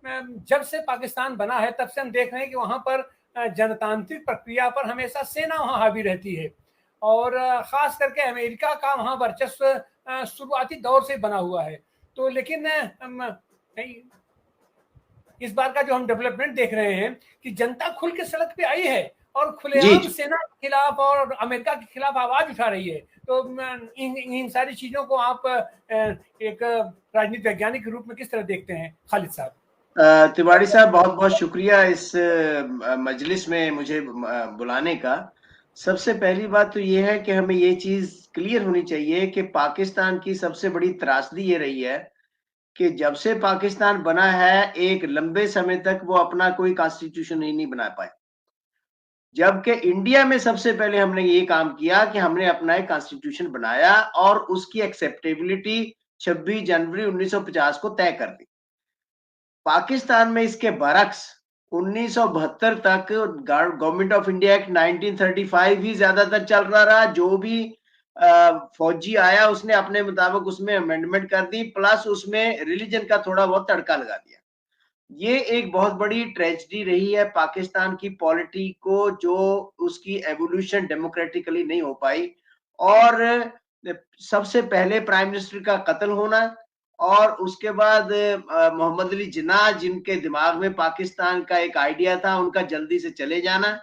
जब से पाकिस्तान बना है तब से हम देख रहे हैं कि वहाँ पर जनतांत्रिक प्रक्रिया पर हमेशा सेना वहाँ हावी रहती है, और खास करके अमेरिका का वहाँ वर्चस्व शुरुआती दौर से बना हुआ है। तो लेकिन इस बार का जो हम डेवलपमेंट देख रहे हैं कि जनता खुल के सड़क पे आई है और जी खुलेआम जी। सेना के खिलाफ और अमेरिका के खिलाफ आवाज उठा रही है। तो इन सारी चीजों को आप एक राजनीति वैज्ञानिक के रूप में किस तरह देखते हैं खालिद साहब? तिवारी साहब, बहुत बहुत शुक्रिया इस मजलिस में मुझे बुलाने का। सबसे पहली बात तो ये है कि हमें ये चीज क्लियर होनी चाहिए कि पाकिस्तान की सबसे बड़ी त्रासदी ये रही है कि जब से पाकिस्तान बना है एक लंबे समय तक वो अपना कोई कॉन्स्टिट्यूशन ही नहीं बना पाए, जबकि इंडिया में सबसे पहले हमने ये काम किया कि हमने अपना एक कॉन्स्टिट्यूशन बनाया और उसकी एक्सेप्टेबिलिटी 26 जनवरी 1950 को तय कर दी। पाकिस्तान में इसके बरक्स 1972 तक गवर्नमेंट ऑफ इंडिया एक्ट 1935 ही ज्यादातर चल रहा रहा। जो भी फौजी आया उसने अपने मुताबिक उसमें अमेंडमेंट कर दी, प्लस उसमें रिलीजन का थोड़ा बहुत तड़का लगा दिया। ये एक बहुत बड़ी ट्रेजेडी रही है पाकिस्तान की पॉलिटी को, जो उसकी एवोल्यूशन डेमोक्रेटिकली नहीं हो पाई। और सबसे पहले प्राइम मिनिस्टर का कत्ल होना, और उसके बाद मोहम्मद अली जिन्ना जिनके दिमाग में पाकिस्तान का एक आइडिया था, उनका जल्दी से चले जाना,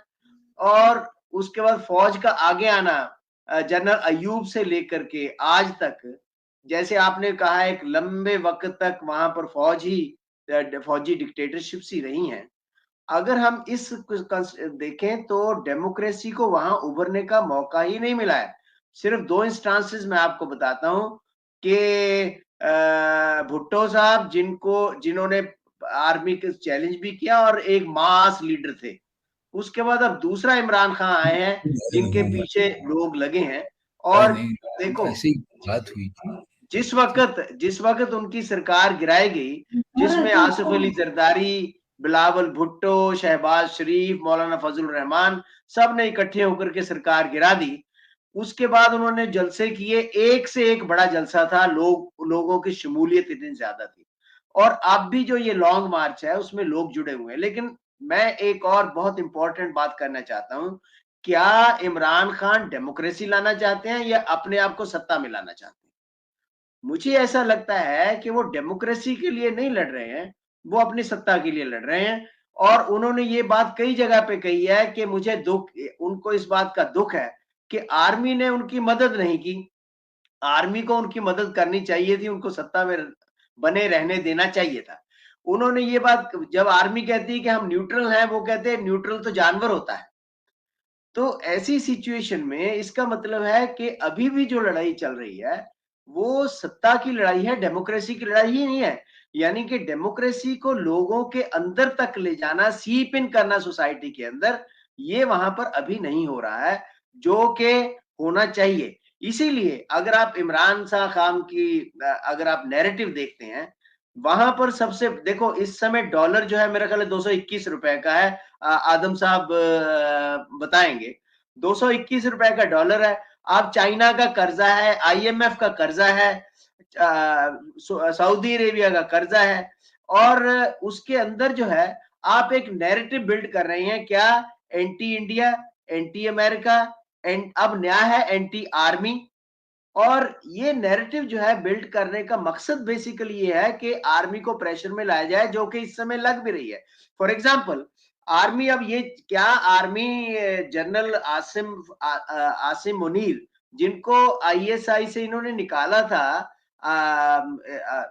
और उसके बाद फौज का आगे आना जनरल अयूब से लेकर के आज तक। जैसे आपने कहा, एक लंबे वक्त तक वहां पर फौजी डिक्टेटरशिप सी रही हैं। अगर हम इस देखें तो डेमोक्रेसी को वहां उभरने का मौका ही नहीं मिला है। सिर्फ दो इंस्टांसेस मैं आपको बताता हूं कि भुट्टो साहब जिन्होंने आर्मी के चैलेंज भी किया और एक मास लीडर थे। उसके बाद अब दूसरा इमरान खान आए हैं जिनके पीछे लोग लगे हैं। और नहीं, देखो, ऐसे ही बात हुई थी। जिस वक्त उनकी सरकार गिराई गई, जिसमें आसिफ अली जरदारी, बिलावल भुट्टो, शहबाज शरीफ, मौलाना फजल रहमान सब ने इकट्ठे होकर के सरकार गिरा दी। उसके बाद उन्होंने जलसे किए, एक से एक बड़ा जलसा था, लोगों की शमूलियत इतनी ज्यादा थी। और अब भी जो ये लॉन्ग मार्च है उसमें लोग जुड़े हुए हैं। लेकिन मैं एक और बहुत इंपॉर्टेंट बात करना चाहता हूं, क्या इमरान खान डेमोक्रेसी लाना चाहते हैं या अपने आप को सत्ता में लाना चाहते हैं? मुझे ऐसा लगता है कि वो डेमोक्रेसी के लिए नहीं लड़ रहे हैं, वो अपनी सत्ता के लिए लड़ रहे हैं। और उन्होंने ये बात कई जगह पे कही है कि मुझे उनको इस बात का दुख है कि आर्मी ने उनकी मदद नहीं की। आर्मी को उनकी मदद करनी चाहिए थी, उनको सत्ता में बने रहने देना चाहिए था। उन्होंने ये बात, जब आर्मी कहती है कि हम न्यूट्रल हैं, वो कहते हैं न्यूट्रल तो जानवर होता है। तो ऐसी सिचुएशन में इसका मतलब है कि अभी भी जो लड़ाई चल रही है वो सत्ता की लड़ाई है, डेमोक्रेसी की लड़ाई ही नहीं है। यानी कि डेमोक्रेसी को लोगों के अंदर तक ले जाना, सीप इन करना सोसाइटी के अंदर, ये वहां पर अभी नहीं हो रहा है, जो कि होना चाहिए। इसीलिए अगर आप इमरान शाह खान की अगर आप नैरेटिव देखते हैं, वहां पर सबसे देखो, इस समय डॉलर जो है मेरा ख्याल है 221 रुपए का है। आदम साहब बताएंगे। 221 रुपए का डॉलर है। आप चाइना का कर्जा है, आईएमएफ का कर्जा है, सऊदी अरेबिया का कर्जा है, और उसके अंदर जो है आप एक नैरेटिव बिल्ड कर रहे हैं, क्या? एंटी इंडिया, एंटी अमेरिका, अब नया है एंटी आर्मी। और ये नैरेटिव जो है बिल्ड करने का मकसद बेसिकली ये है कि आर्मी को प्रेशर में लाया जाए, जो कि इस समय लग भी रही है। फॉर एग्जाम्पल, आर्मी अब ये क्या, आर्मी जनरल आसिम मुनीर, जिनको आईएसआई से इन्होंने निकाला था,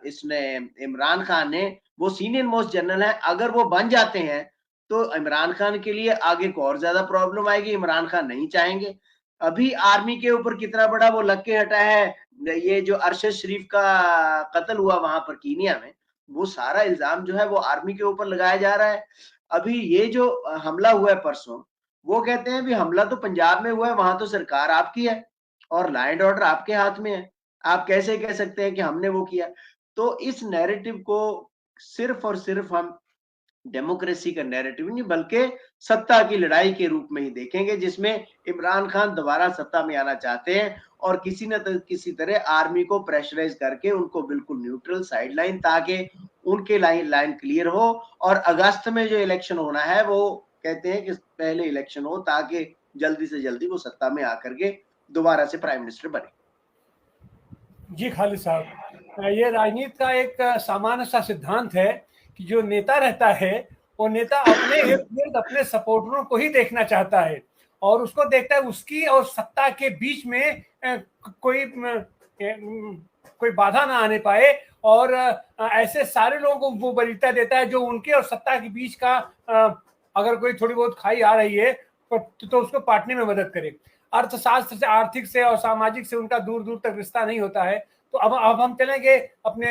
इसने इमरान खान ने, वो सीनियर मोस्ट जनरल है। अगर वो बन जाते हैं तो इमरान खान के लिए आगे को और ज्यादा प्रॉब्लम आएगी, इमरान खान नहीं चाहेंगे। अभी आर्मी के ऊपर कितना बड़ा वो लग के हटा है, ये जो अरशद शरीफ का कत्ल हुआ वहां पर कीनिया में, वो सारा इल्जाम जो है वो आर्मी के ऊपर लगाया जा रहा है। अभी ये जो हमला हुआ है परसों, वो कहते हैं भी हमला तो पंजाब में हुआ है, वहां तो सरकार आपकी है और लॉ एंड ऑर्डर आपके हाथ में है, आप कैसे कह सकते हैं कि हमने वो किया? तो इस नैरेटिव को सिर्फ और सिर्फ हम डेमोक्रेसी का नैरेटिव नहीं बल्कि सत्ता की लड़ाई के रूप में ही देखेंगे, जिसमें इमरान खान दोबारा सत्ता में आना चाहते हैं और किसी न किसी तरह आर्मी को प्रेशराइज करके उनको बिल्कुल न्यूट्रल साइडलाइन, ताकि उनके लाइन क्लियर हो और अगस्त में जो इलेक्शन होना है वो कहते हैं कि पहले इलेक्शन हो, ताकि जल्दी से जल्दी वो सत्ता में आकर के दोबारा से प्राइम मिनिस्टर बने। जी खालिद साहब, ये राजनीति का एक सामान्य सा सिद्धांत है कि जो नेता रहता है वो नेता अपने इर्द गिर्द अपने सपोर्टरों को ही देखना चाहता है और उसको देखता है उसकी और सत्ता के बीच में कोई बाधा ना आने पाए और ऐसे सारे लोगों को वो वरीयता देता है जो उनके और सत्ता के बीच का अगर कोई थोड़ी बहुत खाई आ रही है तो उसको पाटने में मदद करे। अर्थशास्त्र से, आर्थिक से और सामाजिक से उनका दूर दूर तक रिश्ता नहीं होता है। तो अब हम चलेंगे अपने